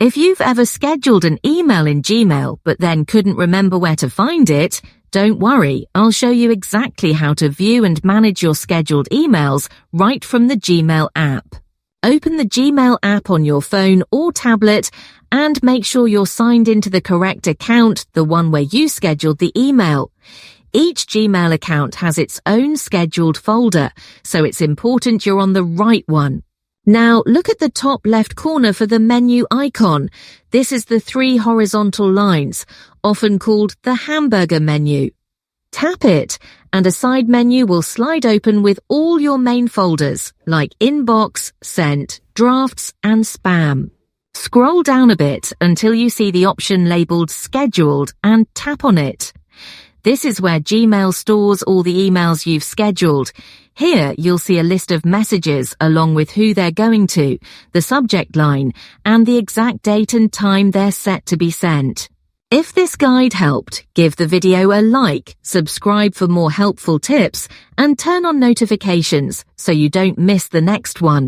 If you've ever scheduled an email in Gmail but then couldn't remember where to find it, don't worry, I'll show you exactly how to view and manage your scheduled emails right from the Gmail app. Open the Gmail app on your phone or tablet and make sure you're signed into the correct account, the one where you scheduled the email. Each Gmail account has its own scheduled folder, so it's important you're on the right one. Now look at the top left corner for the menu icon. This is the 3 horizontal lines, often called the hamburger menu. Tap it, and a side menu will slide open with all your main folders, like Inbox, Sent, Drafts, and Spam. Scroll down a bit until you see the option labeled Scheduled and tap on it. This is where Gmail stores all the emails you've scheduled. Here you'll see a list of messages along with who they're going to, the subject line, and the exact date and time they're set to be sent. If this guide helped, give the video a like, subscribe for more helpful tips, and turn on notifications so you don't miss the next one.